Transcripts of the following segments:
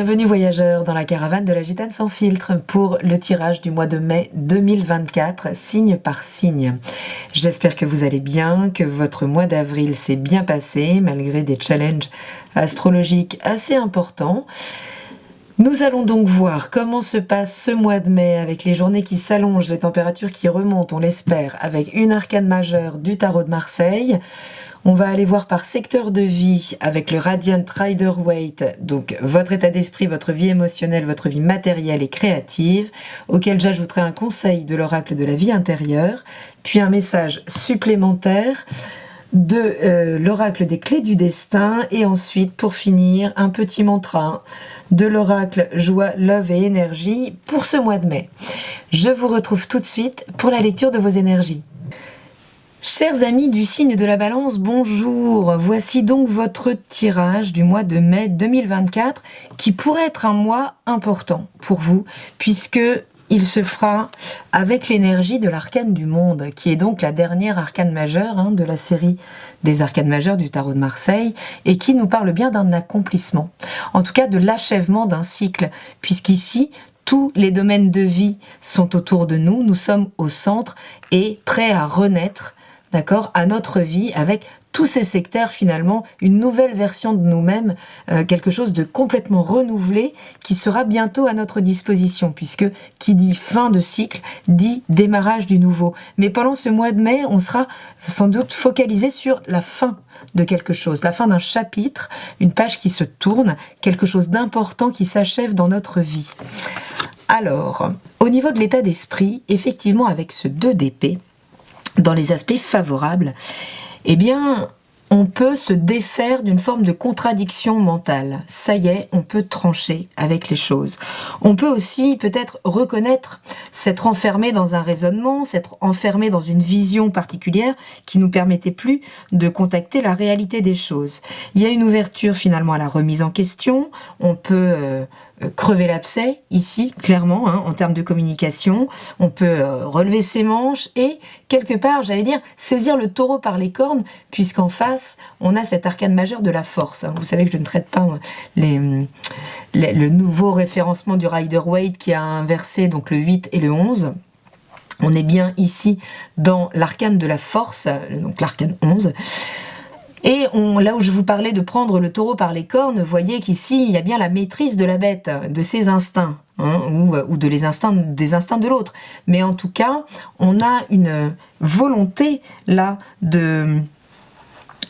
Bienvenue voyageurs dans la caravane de la Gitane sans filtre pour le tirage du mois de mai 2024, signe par signe. J'espère que vous allez bien, que votre mois d'avril s'est bien passé malgré des challenges astrologiques assez importants. Nous allons donc voir comment se passe ce mois de mai avec les journées qui s'allongent, les températures qui remontent, on l'espère, avec une arcane majeure du tarot de Marseille. On va aller voir par secteur de vie avec le Radiant Rider-Waite, donc votre état d'esprit, votre vie émotionnelle, votre vie matérielle et créative, auquel j'ajouterai un conseil de l'oracle de la vie intérieure, puis un message supplémentaire de l'oracle des clés du destin, et ensuite, pour finir, un petit mantra de l'oracle joie, love et énergie pour ce mois de mai. Je vous retrouve tout de suite pour la lecture de vos énergies. Chers amis du signe de la Balance, bonjour. Voici donc votre tirage du mois de mai 2024 qui pourrait être un mois important pour vous puisque il se fera avec l'énergie de l'arcane du monde qui est donc la dernière arcane majeure de la série des arcanes majeures du tarot de Marseille et qui nous parle bien d'un accomplissement, en tout cas de l'achèvement d'un cycle, puisqu'ici tous les domaines de vie sont autour de nous, nous sommes au centre et prêts à renaître, d'accord, à notre vie avec tous ces secteurs, finalement, une nouvelle version de nous-mêmes, quelque chose de complètement renouvelé qui sera bientôt à notre disposition, puisque qui dit fin de cycle dit démarrage du nouveau. Mais pendant ce mois de mai, on sera sans doute focalisé sur la fin de quelque chose, la fin d'un chapitre, une page qui se tourne, quelque chose d'important qui s'achève dans notre vie. Alors, au niveau de l'état d'esprit, effectivement, avec ce 2 d'épée, dans les aspects favorables, eh bien, on peut se défaire d'une forme de contradiction mentale. Ça y est, on peut trancher avec les choses. On peut aussi peut-être reconnaître s'être enfermé dans un raisonnement, s'être enfermé dans une vision particulière qui nous permettait plus de contacter la réalité des choses. Il y a une ouverture finalement à la remise en question. On peut crever l'abcès ici, clairement, en termes de communication. On peut relever ses manches et, quelque part, j'allais dire, saisir le taureau par les cornes, puisqu'en face, on a cet arcane majeur de la force. Vous savez que je ne traite pas le nouveau référencement du Rider-Waite qui a inversé donc le 8 et le 11. On est bien ici dans l'arcane de la force, donc l'arcane 11. Et là où je vous parlais de prendre le taureau par les cornes, voyez qu'ici, il y a bien la maîtrise de la bête, de ses instincts, ou des instincts de l'autre. Mais en tout cas, on a une volonté, là,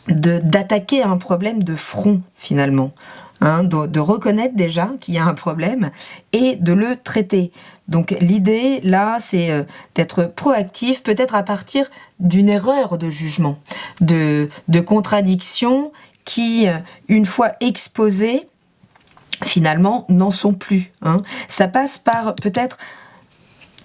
d'attaquer un problème de front, finalement. De reconnaître déjà qu'il y a un problème et de le traiter. Donc l'idée là, c'est d'être proactif, peut-être à partir d'une erreur de jugement, de contradictions qui, une fois exposées, finalement n'en sont plus. Ça passe par peut-être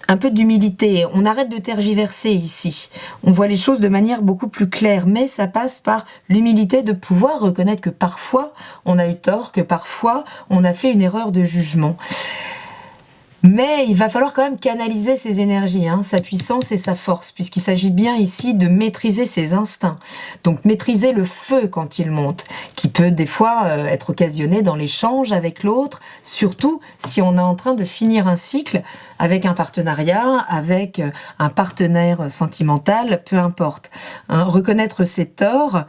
un peu d'humilité, on arrête de tergiverser ici, on voit les choses de manière beaucoup plus claire, mais ça passe par l'humilité de pouvoir reconnaître que parfois on a eu tort, que parfois on a fait une erreur de jugement. Mais il va falloir quand même canaliser ses énergies, sa puissance et sa force, puisqu'il s'agit bien ici de maîtriser ses instincts. Donc maîtriser le feu quand il monte, qui peut des fois être occasionné dans l'échange avec l'autre, surtout si on est en train de finir un cycle avec un partenariat, avec un partenaire sentimental, peu importe. Reconnaître ses torts,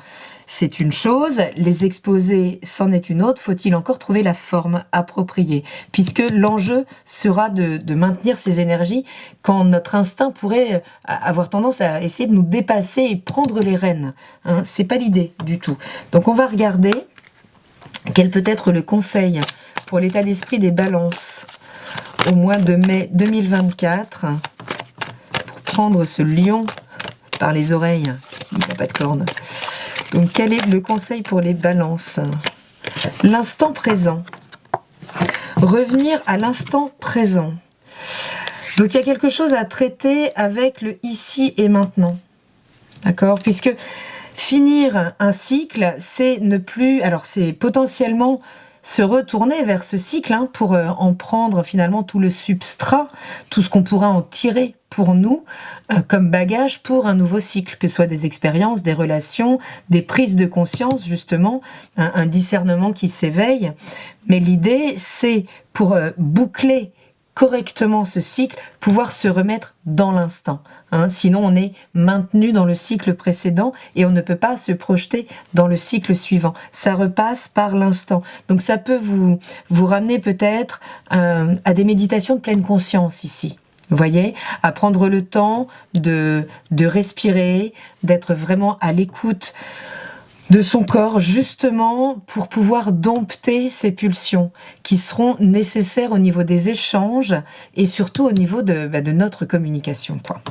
c'est une chose, les exposer, c'en est une autre. Faut-il encore trouver la forme appropriée? Puisque l'enjeu sera de maintenir ces énergies quand notre instinct pourrait avoir tendance à essayer de nous dépasser et prendre les rênes. C'est pas l'idée du tout. Donc on va regarder quel peut être le conseil pour l'état d'esprit des balances au mois de mai 2024 pour prendre ce lion par les oreilles. Il n'a pas de cornes. Donc, quel est le conseil pour les balances? L'instant présent. Revenir à l'instant présent. Donc, il y a quelque chose à traiter avec le ici et maintenant. D'accord? Puisque finir un cycle, c'est ne plus... Alors, c'est potentiellement se retourner vers ce cycle pour en prendre finalement tout le substrat, tout ce qu'on pourra en tirer pour nous comme bagage pour un nouveau cycle, que ce soit des expériences, des relations, des prises de conscience justement, un discernement qui s'éveille. Mais l'idée, c'est pour boucler correctement ce cycle, pouvoir se remettre dans l'instant. Sinon, on est maintenu dans le cycle précédent et on ne peut pas se projeter dans le cycle suivant. Ça repasse par l'instant. Donc ça peut vous ramener peut-être à des méditations de pleine conscience ici. Vous voyez, à prendre le temps de respirer, d'être vraiment à l'écoute de son corps, justement pour pouvoir dompter ces pulsions qui seront nécessaires au niveau des échanges et surtout au niveau de notre communication, quoi.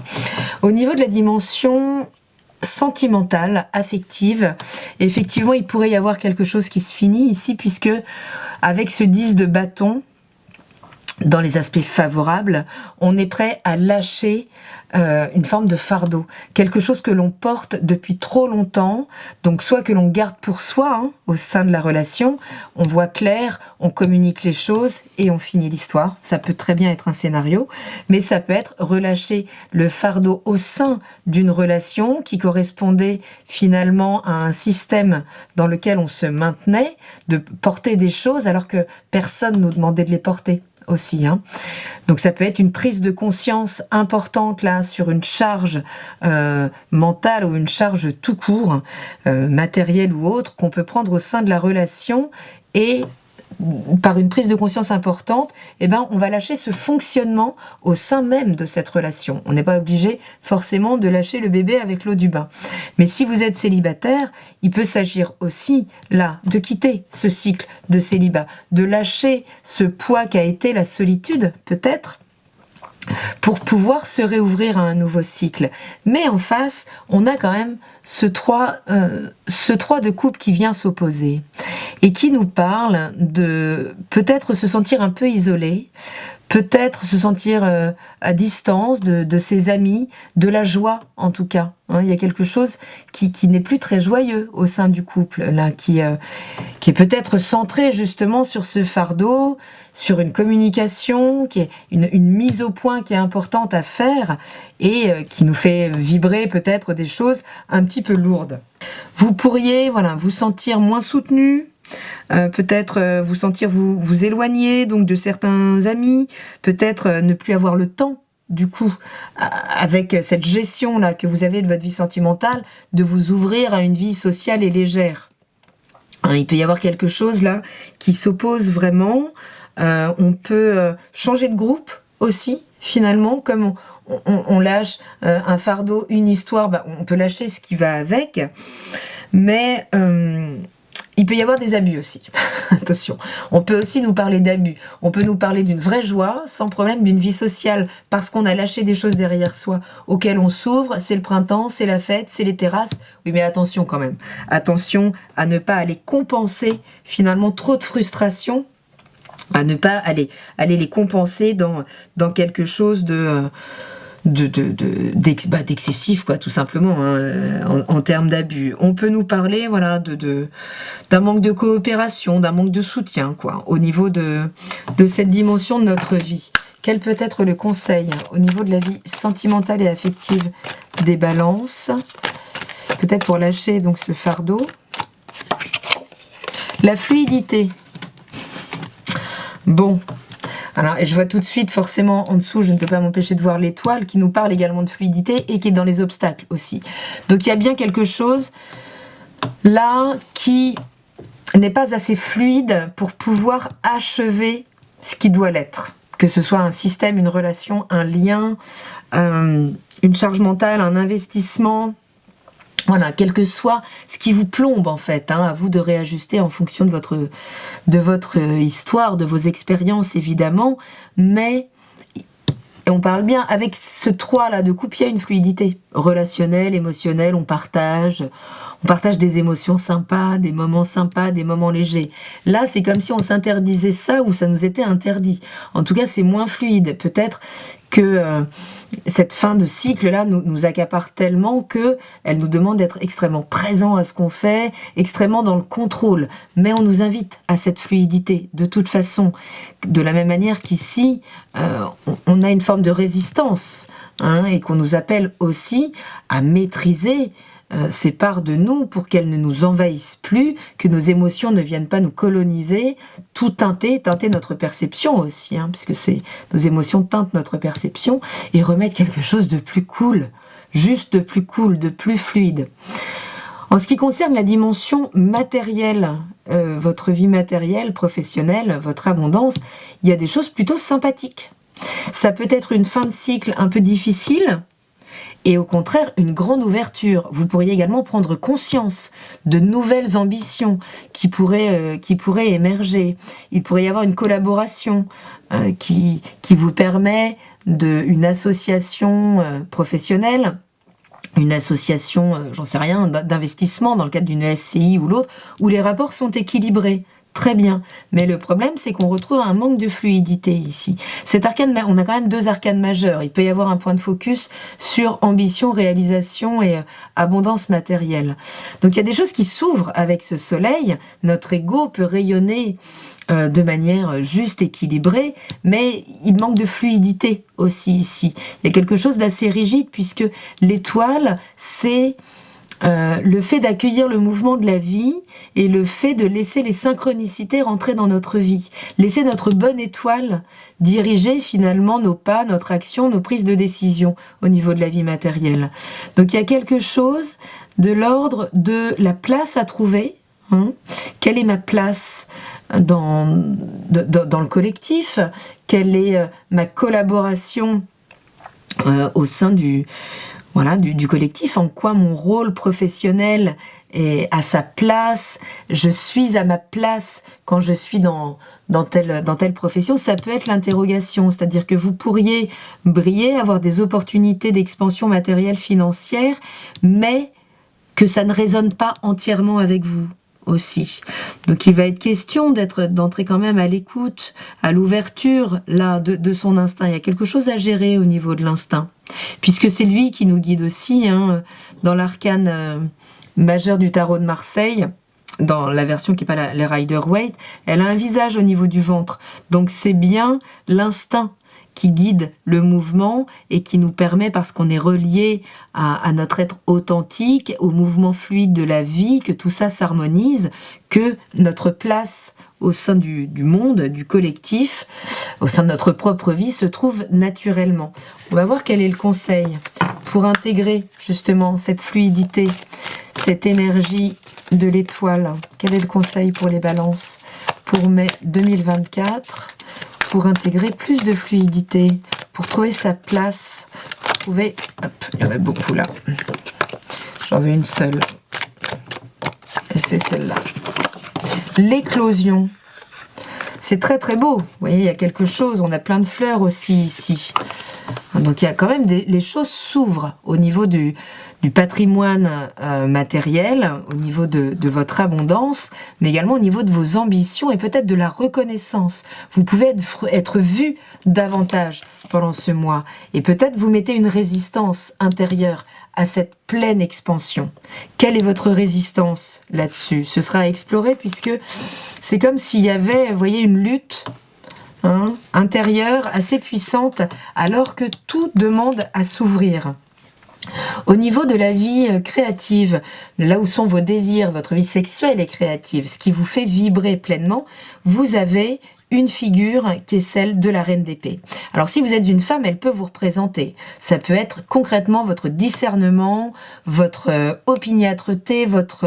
Au niveau de la dimension sentimentale, affective, effectivement, il pourrait y avoir quelque chose qui se finit ici, puisque avec ce 10 de bâton, dans les aspects favorables, on est prêt à lâcher une forme de fardeau, quelque chose que l'on porte depuis trop longtemps, donc soit que l'on garde pour soi au sein de la relation, on voit clair, on communique les choses et on finit l'histoire. Ça peut très bien être un scénario, mais ça peut être relâcher le fardeau au sein d'une relation qui correspondait finalement à un système dans lequel on se maintenait, de porter des choses alors que personne nous demandait de les porter aussi. Donc ça peut être une prise de conscience importante là sur une charge mentale ou une charge tout court, matérielle ou autre, qu'on peut prendre au sein de la relation, et par une prise de conscience importante, on va lâcher ce fonctionnement au sein même de cette relation. On n'est pas obligé forcément de lâcher le bébé avec l'eau du bain. Mais si vous êtes célibataire, il peut s'agir aussi là de quitter ce cycle de célibat, de lâcher ce poids qu'a été la solitude peut-être, pour pouvoir se réouvrir à un nouveau cycle. Mais en face, on a quand même ce 3 de coupe qui vient s'opposer et qui nous parle de peut-être se sentir un peu isolé, peut-être se sentir à distance de ses amis, de la joie en tout cas. Il y a quelque chose qui n'est plus très joyeux au sein du couple, là, qui est peut-être centré justement sur ce fardeau, sur une communication, qui est une mise au point qui est importante à faire et qui nous fait vibrer peut-être des choses un petit peu lourdes. Vous pourriez vous sentir moins soutenu, peut-être vous sentir vous éloigner donc de certains amis, peut-être ne plus avoir le temps du coup, avec cette gestion là que vous avez de votre vie sentimentale, de vous ouvrir à une vie sociale et légère. Il peut y avoir quelque chose là qui s'oppose vraiment. On peut changer de groupe aussi, finalement, comme on lâche un fardeau, une histoire, on peut lâcher ce qui va avec, mais il peut y avoir des abus aussi. Attention, on peut aussi nous parler d'abus. On peut nous parler d'une vraie joie, sans problème, d'une vie sociale, parce qu'on a lâché des choses derrière soi, auxquelles on s'ouvre. C'est le printemps, c'est la fête, c'est les terrasses. Oui, mais attention quand même. Attention à ne pas aller compenser finalement trop de frustration, à ne pas aller les compenser dans quelque chose d'excessif, quoi, tout simplement, en termes d'abus. On peut nous parler, d'un manque de coopération, d'un manque de soutien, quoi, au niveau de cette dimension de notre vie. Quel peut être le conseil au niveau de la vie sentimentale et affective des balances, peut-être pour lâcher donc ce fardeau? La fluidité. Bon. Alors, et je vois tout de suite, forcément, en dessous, je ne peux pas m'empêcher de voir l'étoile qui nous parle également de fluidité et qui est dans les obstacles aussi. Donc, il y a bien quelque chose là qui n'est pas assez fluide pour pouvoir achever ce qui doit l'être. Que ce soit un système, une relation, un lien, une charge mentale, un investissement. Voilà, quel que soit ce qui vous plombe en fait, à vous de réajuster en fonction de votre histoire, de vos expériences évidemment, mais et on parle bien avec ce 3 là de coupe, il y a une fluidité relationnelle, émotionnelle, on partage des émotions sympas, des moments légers. Là, c'est comme si on s'interdisait ça ou ça nous était interdit. En tout cas, c'est moins fluide. Peut-être cette fin de cycle-là nous accapare tellement qu'elle nous demande d'être extrêmement présent à ce qu'on fait, extrêmement dans le contrôle. Mais on nous invite à cette fluidité, de toute façon. De la même manière qu'ici, on a une forme de résistance, hein, et qu'on nous appelle aussi à maîtriser ces parts de nous pour qu'elles ne nous envahissent plus, que nos émotions ne viennent pas nous coloniser, tout teinter notre perception aussi, hein, puisque nos émotions teintent notre perception, et remettre quelque chose de plus cool, juste de plus cool, de plus fluide. En ce qui concerne la dimension matérielle, votre vie matérielle, professionnelle, votre abondance, il y a des choses plutôt sympathiques. Ça peut être une fin de cycle un peu difficile, et au contraire, une grande ouverture. Vous pourriez également prendre conscience de nouvelles ambitions qui pourraient émerger. Il pourrait y avoir une collaboration qui vous permet une association professionnelle, une association, j'en sais rien, d'investissement dans le cadre d'une SCI ou l'autre, où les rapports sont équilibrés. Très bien, mais le problème c'est qu'on retrouve un manque de fluidité ici. Cet arcane, on a quand même 2 arcanes majeurs. Il peut y avoir un point de focus sur ambition, réalisation et abondance matérielle. Donc il y a des choses qui s'ouvrent avec ce soleil. Notre ego peut rayonner de manière juste, équilibrée, mais il manque de fluidité aussi ici. Il y a quelque chose d'assez rigide puisque l'étoile, c'est le fait d'accueillir le mouvement de la vie et le fait de laisser les synchronicités rentrer dans notre vie. Laisser notre bonne étoile diriger finalement nos pas, notre action, nos prises de décision au niveau de la vie matérielle. Donc il y a quelque chose de l'ordre de la place à trouver. Hein. Quelle est ma place dans le collectif? Quelle est ma collaboration au sein du collectif, en quoi mon rôle professionnel est à sa place, je suis à ma place quand je suis dans telle profession, ça peut être l'interrogation, c'est-à-dire que vous pourriez briller, avoir des opportunités d'expansion matérielle financière, mais que ça ne résonne pas entièrement avec vous aussi. Donc il va être question d'entrer quand même à l'écoute, à l'ouverture là de son instinct. Il y a quelque chose à gérer au niveau de l'instinct, puisque c'est lui qui nous guide aussi, hein, dans l'arcane majeur du tarot de Marseille. Dans la version qui n'est pas les Rider-Waite, elle a un visage au niveau du ventre. Donc c'est bien l'instinct qui guide le mouvement et qui nous permet, parce qu'on est relié à notre être authentique, au mouvement fluide de la vie, que tout ça s'harmonise, que notre place au sein du monde, du collectif, au sein de notre propre vie, se trouve naturellement. On va voir quel est le conseil pour intégrer justement cette fluidité, cette énergie de l'étoile. Quel est le conseil pour les balances pour mai 2024 ? Pour intégrer plus de fluidité, pour trouver sa place, pour trouver... Hop, il y en a beaucoup là. J'en veux une seule. Et c'est celle-là. L'éclosion. C'est très très beau. Vous voyez, il y a quelque chose. On a plein de fleurs aussi ici. Donc il y a quand même les choses s'ouvrent au niveau du patrimoine matériel, au niveau de votre abondance, mais également au niveau de vos ambitions et peut-être de la reconnaissance. Vous pouvez être vu davantage pendant ce mois et peut-être vous mettez une résistance intérieure à cette pleine expansion. Quelle est votre résistance là-dessus? Ce sera à explorer puisque c'est comme s'il y avait, vous voyez, une lutte intérieure assez puissante alors que tout demande à s'ouvrir. Au niveau de la vie créative, là où sont vos désirs, votre vie sexuelle et créative, ce qui vous fait vibrer pleinement, vous avez une figure qui est celle de la reine d'épée. Alors si vous êtes une femme, elle peut vous représenter. Ça peut être concrètement votre discernement, votre opiniâtreté, votre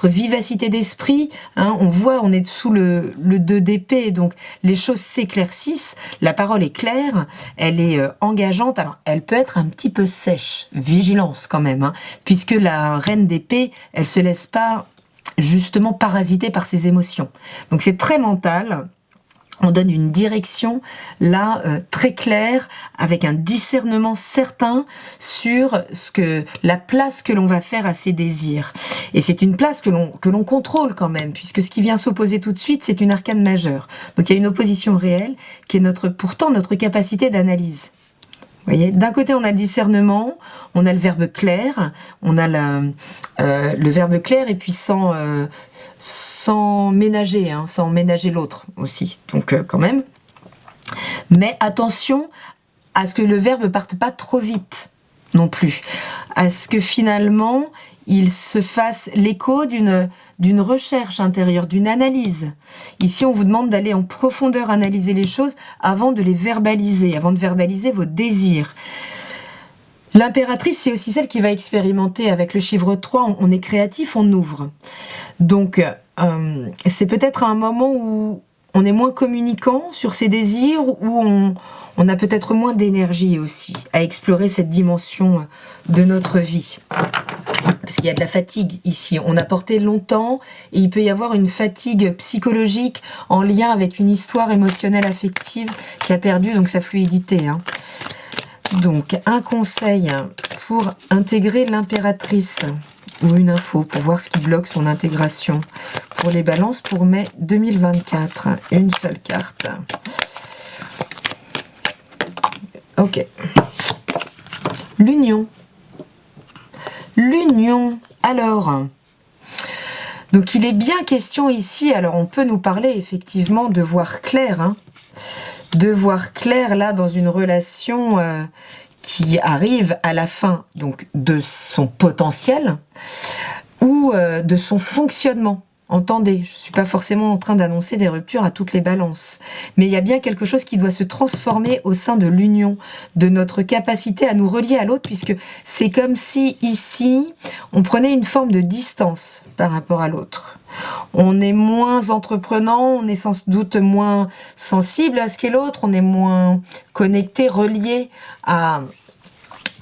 vivacité d'esprit. Hein, on voit, on est sous le 2 d'épée, donc les choses s'éclaircissent, la parole est claire, elle est engageante. Alors elle peut être un petit peu sèche, vigilance quand même, hein, puisque la reine d'épée, elle se laisse pas justement parasiter par ses émotions. Donc c'est très mental. On donne une direction là très claire, avec un discernement certain sur la place que l'on va faire à ses désirs. Et c'est une place que l'on contrôle quand même, puisque ce qui vient s'opposer tout de suite, c'est une arcane majeure. Donc il y a une opposition réelle qui est pourtant notre capacité d'analyse. voyez, d'un côté, on a le discernement, on a le verbe clair, on a le verbe clair et puis sans ménager, hein, sans ménager l'autre aussi. Donc, quand même. Mais attention à ce que le verbe ne parte pas trop vite non plus. À ce que finalement, il se fasse l'écho d'une recherche intérieure, d'une analyse. Ici, on vous demande d'aller en profondeur analyser les choses avant de les verbaliser, avant de verbaliser vos désirs. L'impératrice, c'est aussi celle qui va expérimenter avec le chiffre 3. On est créatif, on ouvre. Donc, c'est peut-être un moment où on est moins communicant sur ses désirs, où on a peut-être moins d'énergie aussi à explorer cette dimension de notre vie. Parce qu'il y a de la fatigue ici. On a porté longtemps et il peut y avoir une fatigue psychologique en lien avec une histoire émotionnelle affective qui a perdu donc sa fluidité. Hein. Donc, un conseil pour intégrer l'impératrice ou une info pour voir ce qui bloque son intégration. Pour les balances pour mai 2024. Une seule carte. Ok. L'union. L'union. Alors, donc il est bien question ici, alors on peut nous parler effectivement de voir clair, hein, de voir clair là dans une relation qui arrive à la fin donc de son potentiel ou de son fonctionnement. Entendez, je ne suis pas forcément en train d'annoncer des ruptures à toutes les balances, mais il y a bien quelque chose qui doit se transformer au sein de l'union, de notre capacité à nous relier à l'autre, puisque c'est comme si ici, on prenait une forme de distance par rapport à l'autre. On est moins entreprenant, on est sans doute moins sensible à ce qu'est l'autre, on est moins connecté, relié à...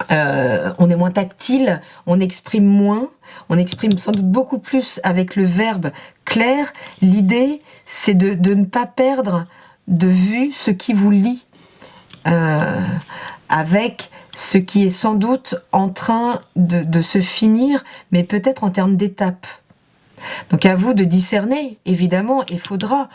on est moins tactile, on exprime moins, on exprime sans doute beaucoup plus avec le verbe clair. L'idée, c'est de ne pas perdre de vue ce qui vous lie avec ce qui est sans doute en train de se finir, mais peut-être en termes d'étapes. Donc à vous de discerner, évidemment, il faudra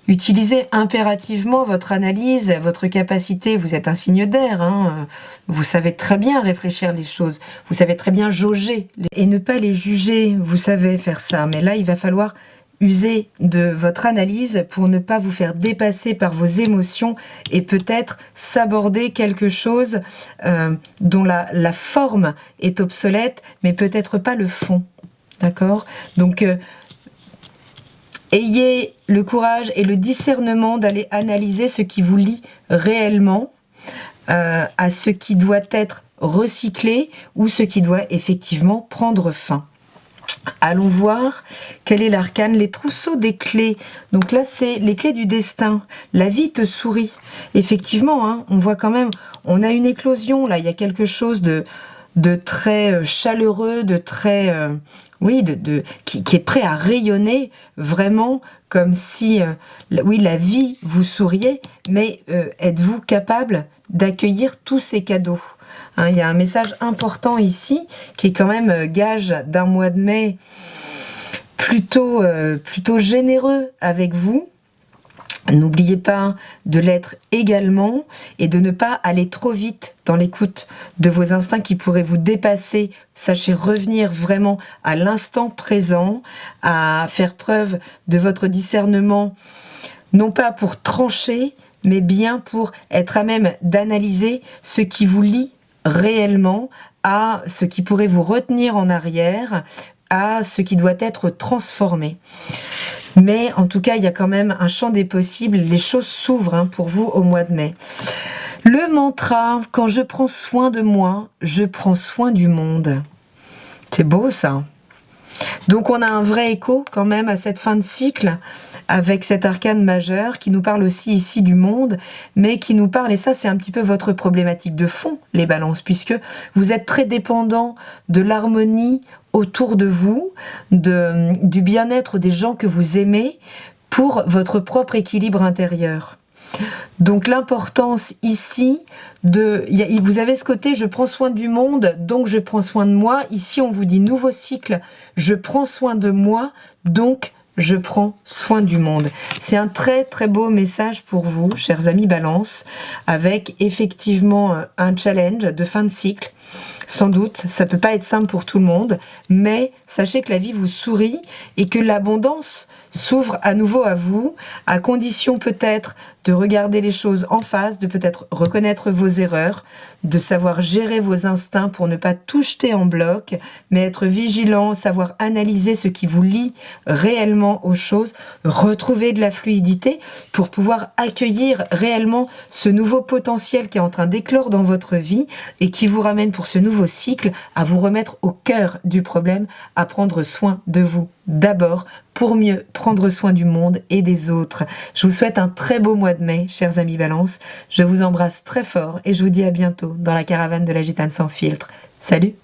utilisez impérativement votre analyse, votre capacité. Vous êtes un signe d'air, hein. Vous savez très bien réfléchir les choses, vous savez très bien jauger et ne pas les juger, vous savez faire ça. Mais là, il va falloir user de votre analyse pour ne pas vous faire dépasser par vos émotions et peut-être s'aborder quelque chose dont la forme est obsolète, mais peut-être pas le fond. D'accord ? Donc, ayez le courage et le discernement d'aller analyser ce qui vous lie réellement à ce qui doit être recyclé ou ce qui doit effectivement prendre fin. Allons voir quel est l'arcane, les trousseaux des clés. Donc là, c'est les clés du destin. La vie te sourit. Effectivement, hein, on voit quand même, on a une éclosion là, il y a quelque chose de très chaleureux, de très... oui, qui est prêt à rayonner vraiment comme si, oui, la vie vous souriait, mais êtes-vous capable d'accueillir tous ces cadeaux ? Hein, il y a un message important ici qui est quand même gage d'un mois de mai plutôt généreux avec vous. N'oubliez pas de l'être également et de ne pas aller trop vite dans l'écoute de vos instincts qui pourraient vous dépasser. Sachez revenir vraiment à l'instant présent, à faire preuve de votre discernement, non pas pour trancher, mais bien pour être à même d'analyser ce qui vous lie réellement à ce qui pourrait vous retenir en arrière, à ce qui doit être transformé. Mais en tout cas, il y a quand même un champ des possibles. Les choses s'ouvrent hein, pour vous au mois de mai. Le mantra, quand je prends soin de moi, je prends soin du monde. C'est beau ça. Donc on a un vrai écho quand même à cette fin de cycle avec cet arcane majeur qui nous parle aussi ici du monde, mais qui nous parle, et ça c'est un petit peu votre problématique de fond, les balances, puisque vous êtes très dépendant de l'harmonie autour de vous, du bien-être des gens que vous aimez pour votre propre équilibre intérieur. Donc l'importance ici vous avez ce côté je prends soin du monde donc je prends soin de moi. Ici on vous dit nouveau cycle, je prends soin de moi donc je prends soin du monde. C'est un très très beau message pour vous, chers amis Balance, avec effectivement un challenge de fin de cycle. Sans doute, ça peut pas être simple pour tout le monde, mais sachez que la vie vous sourit et que l'abondance s'ouvre à nouveau à vous, à condition peut-être de regarder les choses en face, de peut-être reconnaître vos erreurs, de savoir gérer vos instincts pour ne pas tout jeter en bloc, mais être vigilant, savoir analyser ce qui vous lie réellement aux choses, retrouver de la fluidité pour pouvoir accueillir réellement ce nouveau potentiel qui est en train d'éclore dans votre vie et qui vous ramène pour ce nouveau cycle à vous remettre au cœur du problème, à prendre soin de vous d'abord pour mieux prendre soin du monde et des autres. Je vous souhaite un très beau mois de mai, chers amis Balance. Je vous embrasse très fort et je vous dis à bientôt dans la caravane de la Gitane sans filtre. Salut!